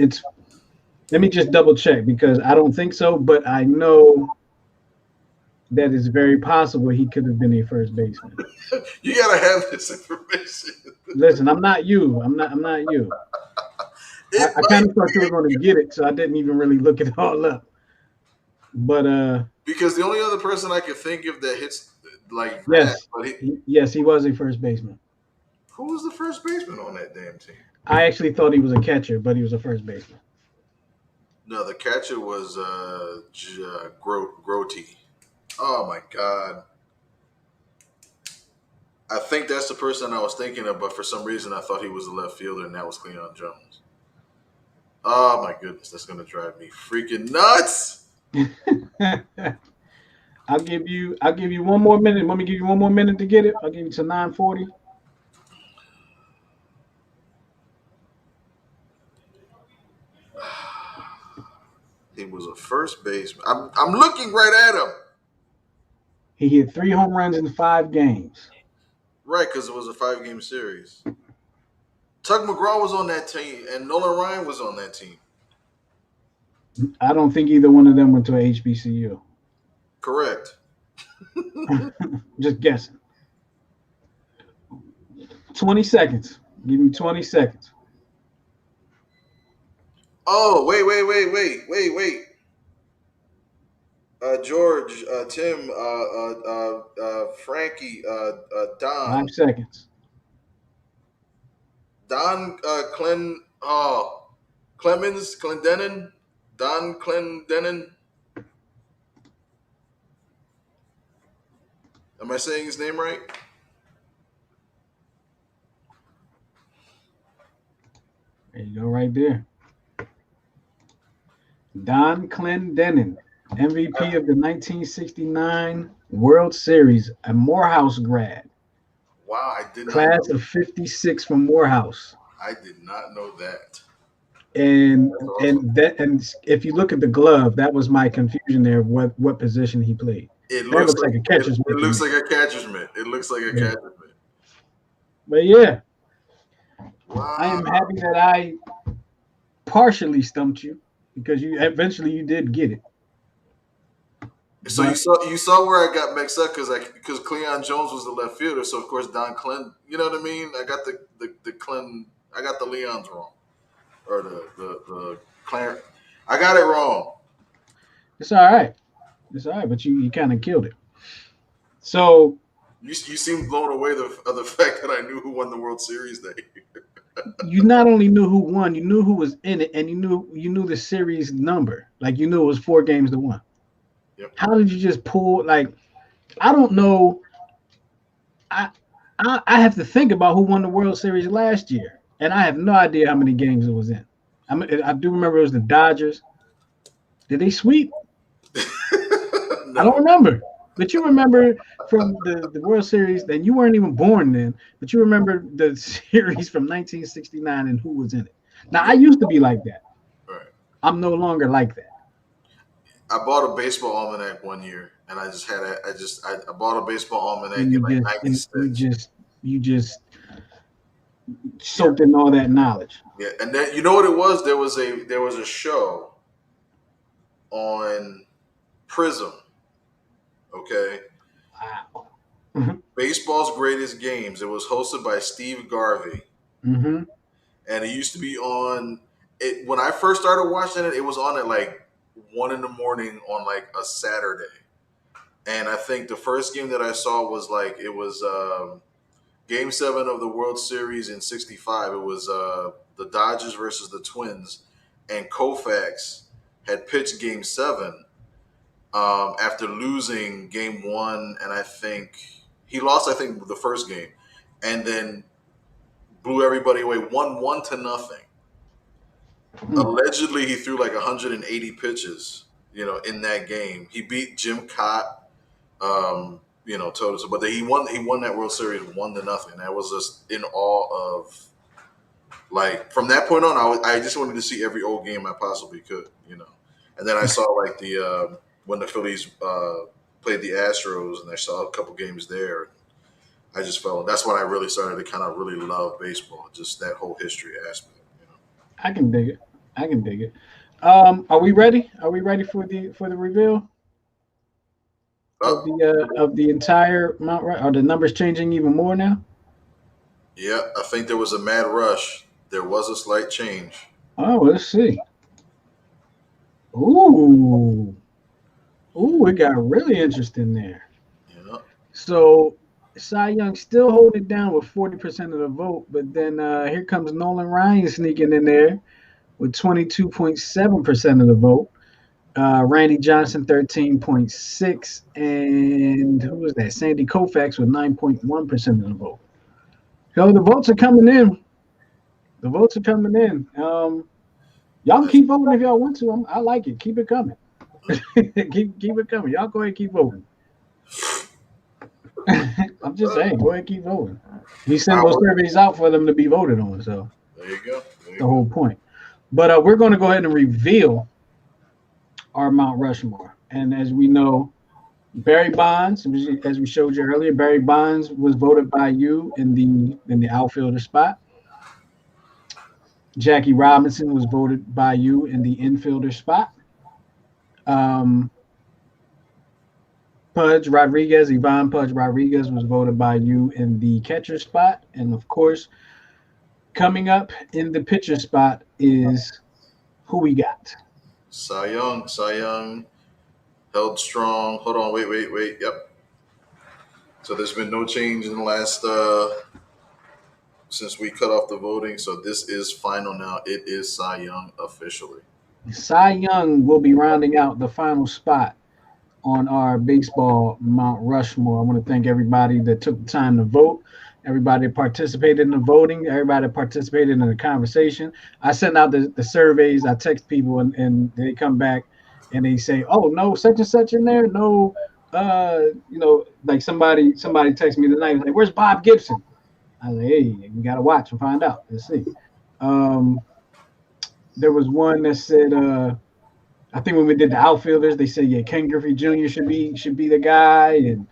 let me just double check because I don't think so, but I know that it's very possible he could have been a first baseman. You gotta have this information. Listen, I'm not you. I'm not you. I kind of thought you were going to get it, so I didn't even really look it all up. But because the only other person I could think of that hits like yes, that, but yes, he was a first baseman. who was the first baseman on that damn team? I actually thought he was a catcher, but he was a first baseman. No, the catcher was Grote. Oh my god. I think that's the person I was thinking of, but for some reason I thought he was the left fielder, and that was Cleon Jones. Oh my goodness, that's gonna drive me freaking nuts. I'll give you one more minute. Let me give you one more minute to get it. I'll give you to 9:40. He was a first baseman. I'm looking right at him. He hit 3 home runs in 5 games. Right, because it was a 5-game series. Tug McGraw was on that team, and Nolan Ryan was on that team. I don't think either one of them went to a HBCU. Correct. Just guessing. 20 seconds. Give me 20 seconds. Oh, wait. George, Tim, Frankie, Don. 5 seconds. Don Clemens, Clendenin, Don Clendenin. Am I saying his name right? There you go, right there. Don Clendenin, MVP of the 1969 World Series, a Morehouse grad. Wow, I did not. Class of '56 from Morehouse. I did not know that. And Awesome. and if you look at the glove, that was my confusion there. What position he played? It That looks looks like a catcher's mitt. It looks like a catcher's mitt. It looks like a catcher's mitt. But yeah, Wow. I am happy that I partially stumped you because you eventually you did get it. So But you saw where I got mixed up because Cleon Jones was the left fielder, so of course Don Clem. You know what I mean? I got the Clem. I got the Leons wrong, or the Clarence. I got it wrong. it's all right. It's all right, but you kind of killed it. So You seem blown away of the fact that I knew who won the World Series that year. you not only knew who won, you knew who was in it, and you knew the series number. Like you knew it was 4 games to 1. Yep. How did you just pull? Like I don't know. I I have to think about who won the World Series last year, and I have no idea how many games it was in. I do remember it was the Dodgers. Did they sweep? I don't No. remember. But you remember from the World Series, then you weren't even born then, but you remember the series from 1969 and who was in it. Now, I Yep. used to be like that. Right. I'm no longer like that. I bought a baseball almanac one year, and I bought a baseball almanac And in you like just and '96. you just Yeah. soaked in all that knowledge. Yeah, and then you know what it was? There was a show on Prism. Okay, Wow. Mm-hmm. baseball's greatest games. It was hosted by Steve Garvey, Mm-hmm. and it used to be on. It when I first started watching it, it was on at like 1 in the morning on like a Saturday. And I think the first game that I saw was like it was Game 7 of the World Series in '65. It was the Dodgers versus the Twins, and Koufax had pitched Game 7 after losing Game 1, and I think he lost. I think the first game, and then blew everybody away, won 1-0. Allegedly, he threw like 180 pitches, in that game. He beat Jim Cott, total. But he won. He won that World Series 1-0. I was just in awe of. Like from that point on, I just wanted to see every old game I possibly could. And then I saw like the when the Phillies played the Astros, and I saw a couple games there. I just felt that's when I really started to kind of really love baseball, just that whole history aspect. I can dig it. I can dig it. Are we ready? Are we ready for the reveal of the entire Mount? Are the numbers changing even more now? Yeah, I think there was a mad rush. There was a slight change. Oh, let's see. Ooh, ooh, it got really interesting there. Yeah. So Cy Young still holding it down with 40% of the vote, but then here comes Nolan Ryan sneaking in there with 22.7% of the vote. Randy Johnson 13.6, and who was that? Sandy Koufax with 9.1% of the vote. So the votes are coming in. The votes are coming in. Y'all can keep voting if y'all want to. I like it. Keep it coming. keep it coming. Y'all go ahead and keep voting. I'm just saying, go ahead and keep voting. We send those surveys out for them to be voted on. So There you go. the whole point. But we're going to go ahead and reveal our Mount Rushmore. And as we know, Barry Bonds, as we showed you earlier, Barry Bonds was voted by you in the outfielder spot. Jackie Robinson was voted by you in the infielder spot. Um, Yvonne Pudge Rodriguez was voted by you in the catcher spot. And of course, coming up in the pitcher spot is who we got. Cy Young. Cy Young held strong. Hold on. Wait. Yep. So there's been no change in the last since we cut off the voting. So this is final now. It is Cy Young officially. Cy Young will be rounding out the final spot on our baseball Mount Rushmore. I want to thank everybody that took the time to vote, everybody that participated in the voting, everybody that participated in the conversation. I send out the surveys, I text people, and they come back and they say, oh, no, such and such in there. No, like somebody texted me tonight, like, where's Bob Gibson? I was like, hey, we got to watch and find out. Let's see. There was one that said, I think when we did the outfielders, they said, yeah, Ken Griffey Jr. should be the guy. And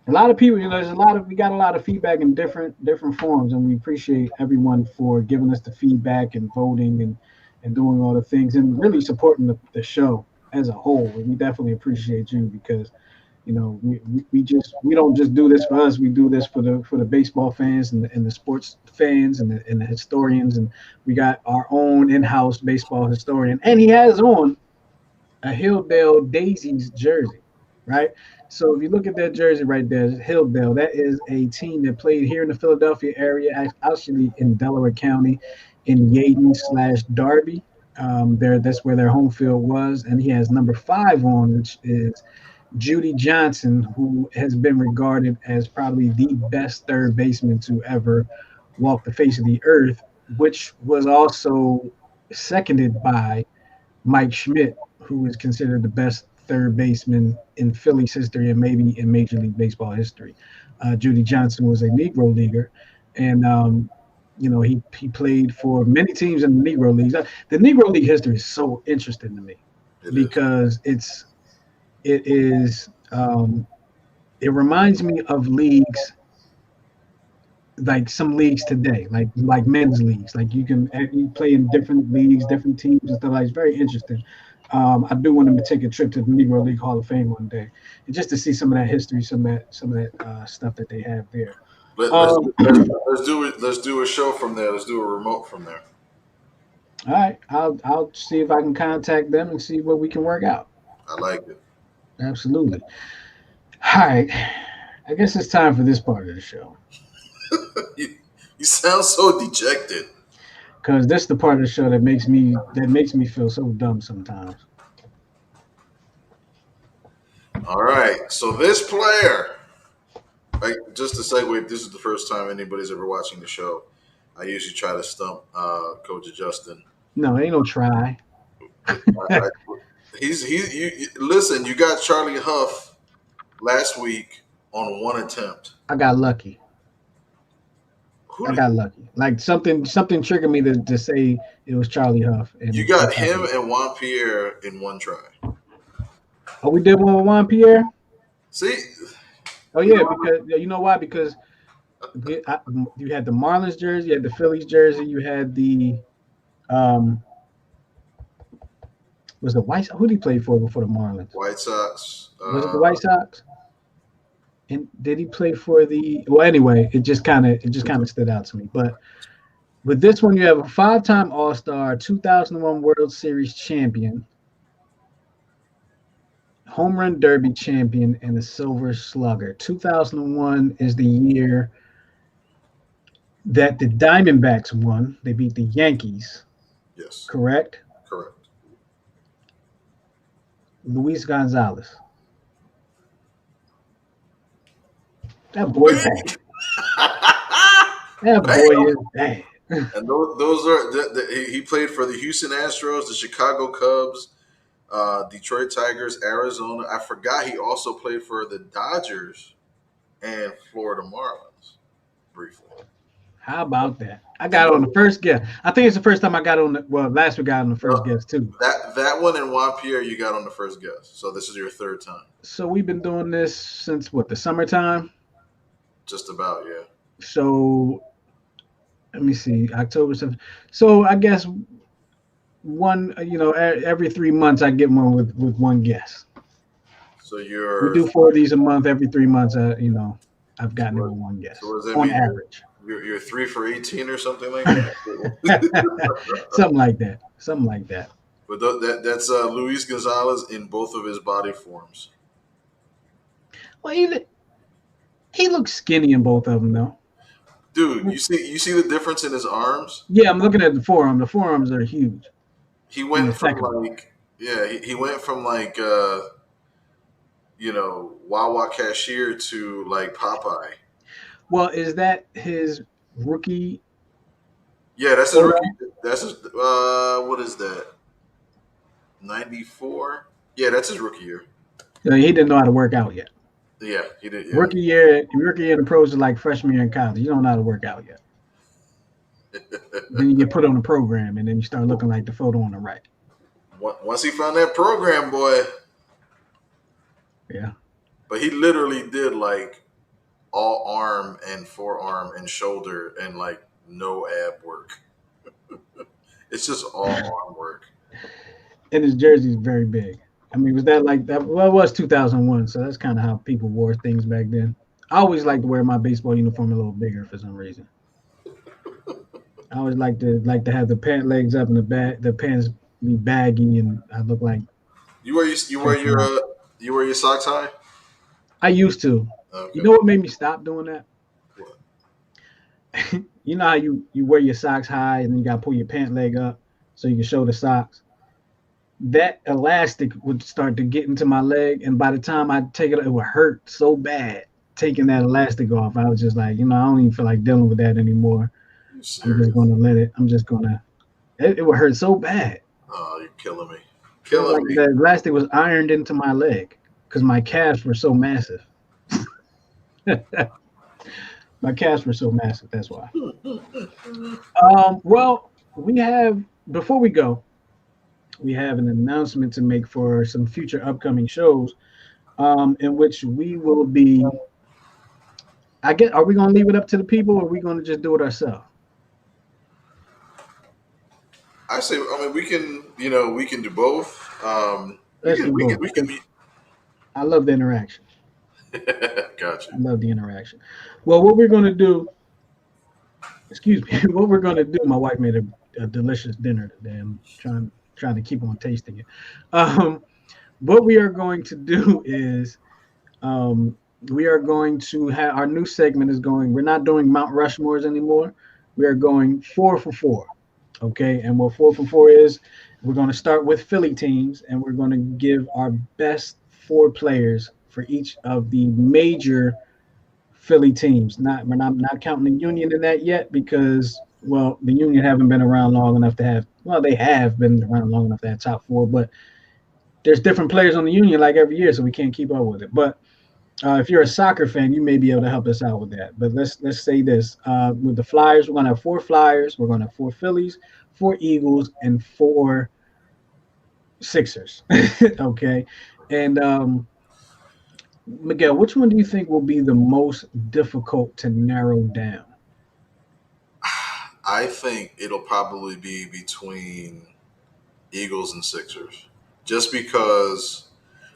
a lot of people, we got a lot of feedback in different forms, and we appreciate everyone for giving us the feedback and voting and doing all the things and really supporting the show as a whole. And we definitely appreciate you because we don't just do this for us. We do this for the baseball fans and the sports fans and the historians. And we got our own in-house baseball historian, and he has on a Hilldale Daisies jersey, right? So if you look at that jersey right there, Hilldale, that is a team that played here in the Philadelphia area, actually in Delaware County, in Yaden/Darby. That's where their home field was, and he has number 5 on, which is Judy Johnson, who has been regarded as probably the best third baseman to ever walk the face of the earth, which was also seconded by Mike Schmidt, who is considered the best third baseman in Phillies history and maybe in Major League Baseball history. Judy Johnson was a Negro leaguer, and he played for many teams in the Negro leagues. The Negro League history is so interesting to me It is. because it is it reminds me of leagues like some leagues today, like men's leagues. Like you play in different leagues, different teams and stuff. Like it's very interesting. I do want to take a trip to the Negro League Hall of Fame one day, and just to see some of that history, some of that stuff that they have there. Let, let's Um, let's do it. Let's do a show from there. Let's do a remote from there. all right, I'll see if I can contact them and see what we can work out. I like it. Absolutely. All right, I guess it's time for this part of the show you, you sound so dejected. because this is the part of the show that makes me feel so dumb sometimes. All right. So this player, like, just to segue, if this is the first time anybody's ever watching the show, I usually try to stump Coach Justin. No, ain't no try. I, listen. You got Charlie Huff last week on one attempt. I got lucky. Who I did, got lucky. Like something triggered me to say it was Charlie Huff, and you got him and Juan Pierre in one try. Oh, we did one with Juan Pierre. See, Oh you yeah, know, because you know why? Because you had the Marlins jersey, you had the Phillies jersey, you had the um was the White who did he play for before the Marlins? White Sox. Was it the White Sox? And did he play for the? Well, anyway, it just kind of stood out to me. But with this one, you have a 5-time All Star, 2001 World Series champion, Home Run Derby champion, and a Silver Slugger. 2001 is the year that the Diamondbacks won. They beat the Yankees, Yes, correct? correct. Luis Gonzalez. That boy bad. That boy is bad. And those are he played for the Houston Astros, the Chicago Cubs, Detroit Tigers, Arizona. I forgot he also played for the Dodgers and Florida Marlins briefly. How about that? I And got on the first guess. I think it's the first time I got on the last week I got on the first uh, guess too. that one and Juan Pierre you got on the first guess. So this is your third time. So we've been doing this since what, the summertime? Just about, yeah. So let me see, October 7th. So I guess one, every 3 months I get one with one guess. So We you're do 4 of these a month. Every 3 months, I've so gotten it what, with one so guess what does that on mean? average. You're 3 for 18 or something like that. Something like that. Something like that. But that's Luis Gonzalez in both of his body forms. Well, he looks skinny in both of them though. Dude, you see the difference in his arms? Yeah, I'm looking at the forearm. The forearms are huge He in the went from second one. like yeah, he went from like Wawa cashier to like Popeye. Well, is that his rookie Yeah, that's his rookie. photo? That's his what is that? 94? Yeah, that's his rookie year. He didn't know how to work out yet. Yeah, he did. Yeah. Rookie year in the pros is like freshman year in college. You don't know how to work out yet. Then you get put on a program, and then you start looking like the photo on the right. Once he found that program, boy, Yeah. but he literally did like all arm and forearm and shoulder and like no ab work. It's just all arm and his jersey's very big. I mean, was that like that? Well, it was 2001, so that's kind of how people wore things back then. I always like to wear my baseball uniform a little bigger for some reason. I always like to have the pant legs up and the pants be baggy, and I look like You wear stretching your out. you wear your socks high? I used to. You Okay. know what made me stop doing that? What? You know how you wear your socks high and then you gotta pull your pant leg up so you can show the socks. That elastic would start to get into my leg, and by the time I take it would hurt so bad taking that elastic off. I was just like, I don't even feel like dealing with that anymore. You I'm just serious? gonna let it. I'm just gonna. It would hurt so bad. Oh, you're killing me. It was Killing like me. the elastic was ironed into my leg because my calves were so massive. My calves were so massive. That's why. Well, we have before we go, we have an announcement to make for some future upcoming shows, in which we will be. I get. Are we going to leave it up to the people, or are we going to just do it ourselves? I say, I mean, we can do both. Let's do We both can because be. I love the interaction. Gotcha. I love the interaction. Well, what we're going to do, excuse me, what we're going to do. My wife made a delicious dinner today. I'm trying to keep on tasting it. Um, what we are going to do is Um, we are going to have our new segment is going. We're not doing Mount Rushmores anymore. We are going 4 for 4. Okay, and what 4 for 4 is, we're going to start with Philly teams, and we're going to give our best 4 players for each of the major Philly teams. We're not counting the Union in that yet because the Union haven't been around long enough to have. Well, they have been around long enough to have top 4, but there's different players on the Union like every year, so we can't keep up with it. But if you're a soccer fan, you may be able to help us out with that. But let's say this: with the Flyers, we're going to have 4 Flyers, we're going to have 4 Phillies, 4 Eagles, and 4 Sixers. Okay, and Miguel, which one do you think will be the most difficult to narrow down? I think it'll probably be between Eagles and Sixers, just because,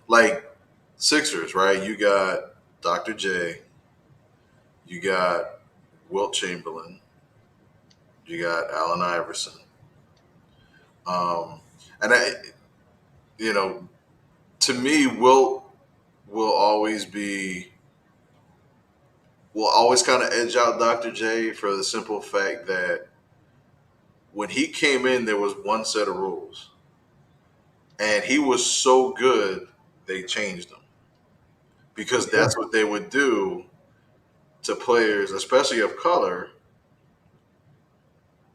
like Sixers, right? You got Dr. J, you got Wilt Chamberlain, you got Allen Iverson, and you know, to me, Wilt will always be will always kind of edge out Dr. J for the simple fact that when he came in, there was one set of rules, and he was so good they changed them because Sure. that's what they would do to players, especially of color,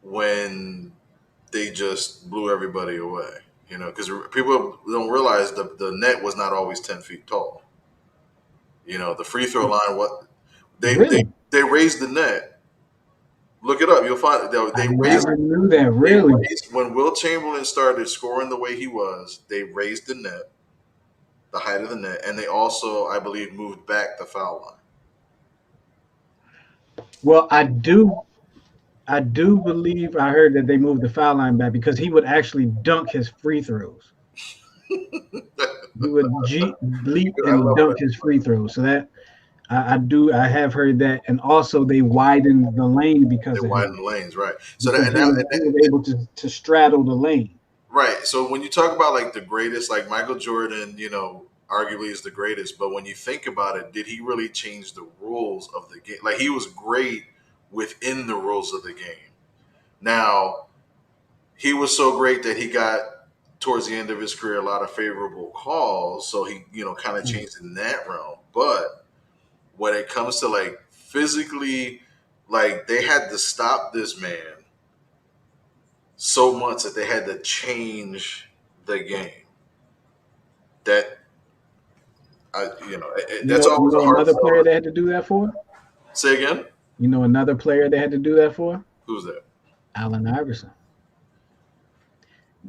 when they just blew everybody away. Because people don't realize the net was not always 10 feet tall. The free throw line. What Really? they raised the net. Look it up. You'll find I they raised never knew that. they Really? raised when Will Chamberlain started scoring the way he was. They raised the net, the height of the net, and they also, I believe, moved back the foul line. Well, I do believe I heard that they moved the foul line back because he would actually dunk his free throws. He would leap I and love dunk that. his free throws. So that I have heard that, and also they widened the lane They because of widen him the lanes, right? So that because and that, he was able to straddle the lane. right. So when you talk about like the greatest, like Michael Jordan, arguably is the greatest. But when you think about it, did he really change the rules of the game? Like he was great within the rules of the game. Now he was so great that he got towards the end of his career a lot of favorable calls. So he, kind of Mm. changed in that realm. But when it comes to like physically, like they had to stop this man so much that they had to change the game. That that's You always a know hard another player sell. they had to do that for. Say again. You know another player they had to do that for. Who's that? Allen Iverson.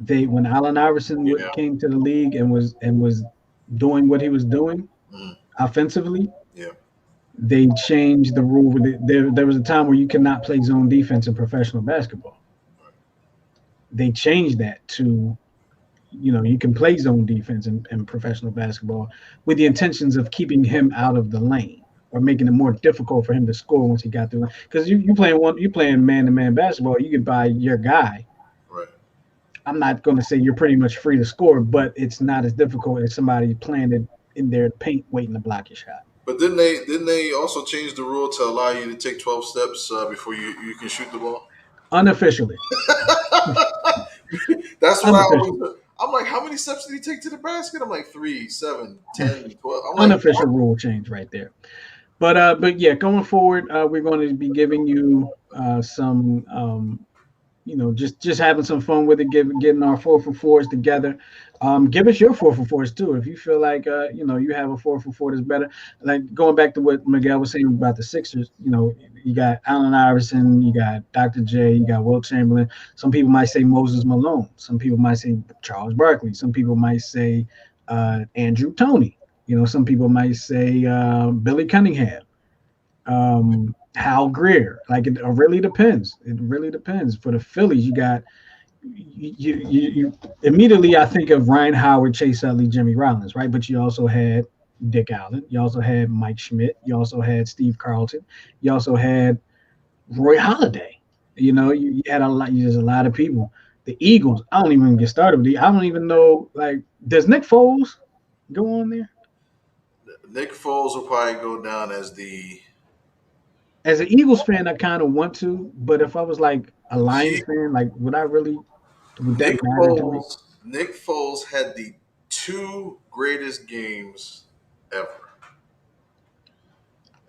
When Allen Iverson Yeah. came to the league and was doing what he was doing Mhm. offensively, Yeah. they changed the rule. There was a time where you cannot play zone defense in professional basketball. They changed that to you can play zone defense in professional basketball with the intentions of keeping him out of the lane or making it more difficult for him to score once he got through. Because you playing man to man basketball, you could buy your guy. Right. I'm not going to say you're pretty much free to score, but it's not as difficult as somebody planted in their paint waiting to block your shot. But didn't they also change the rule to allow you to take 12 steps before you can shoot the ball? Unofficially, That's what I unofficial, always. I'm like, how many steps did he take to the basket? I'm like 3, 7, 10, 12. I'm like, unofficial rule change right there. But yeah, going forward, we're going to be giving you some just having some fun with it, getting our 4 for 4s together. Give us your 4 for 4s too. If you feel like you have a 4 for 4 that's better. Like going back to what Miguel was saying about the Sixers, you got Allen Iverson, you got Dr. J, you got Wilt Chamberlain. Some people might say Moses Malone. Some people might say Charles Barkley. Some people might say Andrew Toney. Some people might say Billy Cunningham, Hal Greer. Like it really depends. It really depends. For the Phillies, you got you immediately I think of Ryan Howard, Chase Utley, Jimmy Rollins, right? But you also had Dick Allen. You also had Mike Schmidt. You also had Steve Carlton. You also had Roy Halladay. You had there's a lot of people. The Eagles. I don't even get started with the. I don't even know. Like, does Nick Foles go on there? Nick Foles will probably go down as the As an Eagles fan, I kind of want to, but if I was like a Lions he fan, like would that Nick matter to me? Foles. Nick Foles had the two greatest games ever.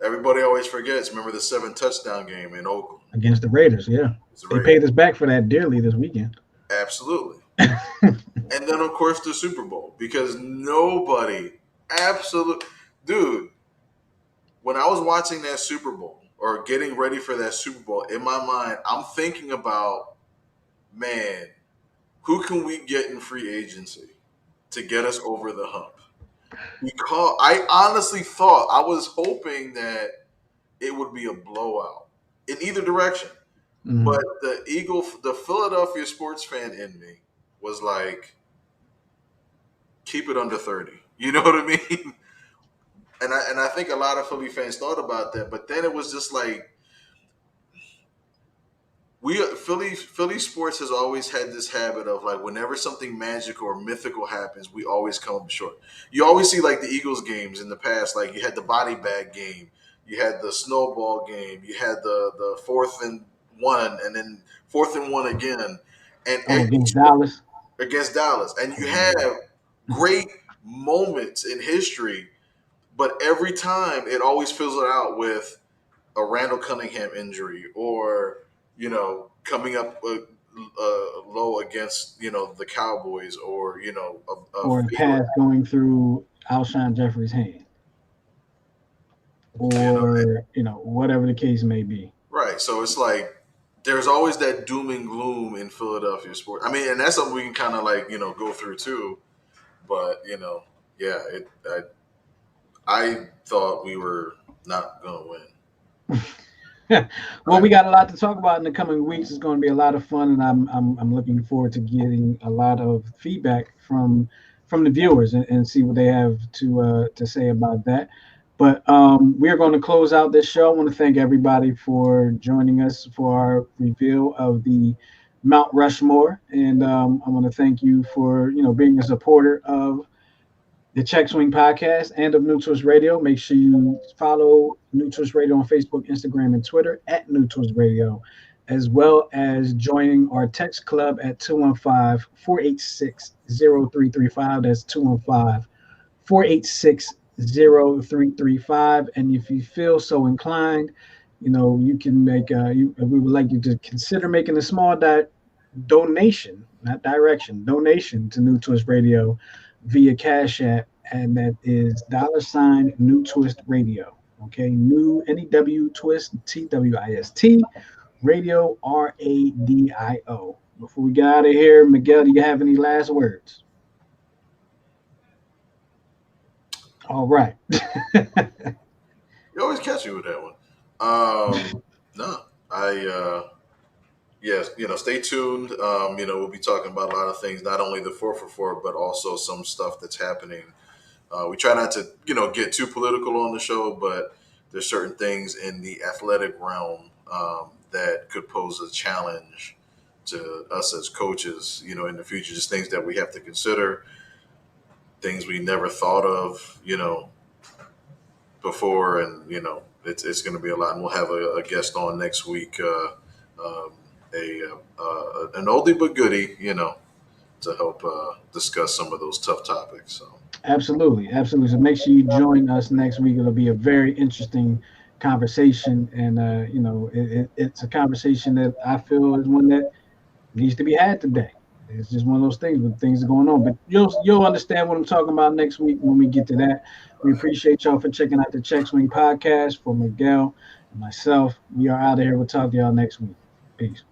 Everybody always forgets. Remember the 7 touchdown game in Oakland? Against the Raiders? Yeah, It's the they Raiders. paid us back for that dearly this weekend. Absolutely. And then of course the Super Bowl because nobody, absolute dude. When I was watching that Super Bowl or getting ready for that Super Bowl, in my mind, I'm thinking about, man, who can we get in free agency to get us over the hump? Because I honestly thought I was hoping that it would be a blowout in either direction. But Mhm. the Philadelphia sports fan in me was like, keep it under 30. You know what I mean? And I think a lot of Philly fans thought about that, but then it was just like Philly sports has always had this habit of like whenever something magical or mythical happens, we always come up short. You always see like the Eagles games in the past, like you had the body bag game, you had the snowball game, you had the 4th and 1, and then 4th and 1 again, and Oh, against each Dallas. against Dallas, and you Yeah. have great moments in history, but every time it always fizzled out with a Randall Cunningham injury or coming up low against the Cowboys or a Or a fatal, pass going through Alshon Jeffrey's hand, you know or whatever the case may be. right. So it's like there's always that doom and gloom in Philadelphia sports. I mean, and that's something we can kind of like go through too. But yeah, I thought we were not gonna win. Well, we got a lot to talk about in the coming weeks. It's going to be a lot of fun, and I'm looking forward to getting a lot of feedback from the viewers and see what they have to say about that. But we're going to close out this show. I want to thank everybody for joining us for our reveal of the Mount Rushmore, and I want to thank you for being a supporter of the Check Swing Podcast and of New Twist Radio. Make sure you follow New Twist Radio on Facebook, Instagram, and Twitter at New Twist Radio, as well as joining our text club at 215-486-0335. That's 215-486-0335. And if you feel so inclined, you can we would like you to consider making a small donation, not direction, donation to New Twist Radio via Cash App, and that is $New Twist Radio. Okay, new NEW Twist TWIST Radio RADIO. Before we get out of here, Miguel, do you have any last words? All right. You always catch me with that one. No, I yes, stay tuned. We'll be talking about a lot of things, not only the 4 for 4, but also some stuff that's happening. We try not to, get too political on the show, but there's certain things in the athletic realm that could pose a challenge to us as coaches, in the future. Just things that we have to consider, things we never thought of, before, and it's going to be a lot. And we'll have a guest on next week, an oldie but goodie, to help discuss some of those tough topics. So. Absolutely, absolutely. So make sure you join us next week. It'll be a very interesting conversation, and it's a conversation that I feel is one that needs to be had today. It's just one of those things when things are going on. But you'll understand what I'm talking about next week when we get to that. We appreciate y'all for checking out the Check Swing podcast. For Miguel and myself, we are out of here. We'll talk to y'all next week. Peace.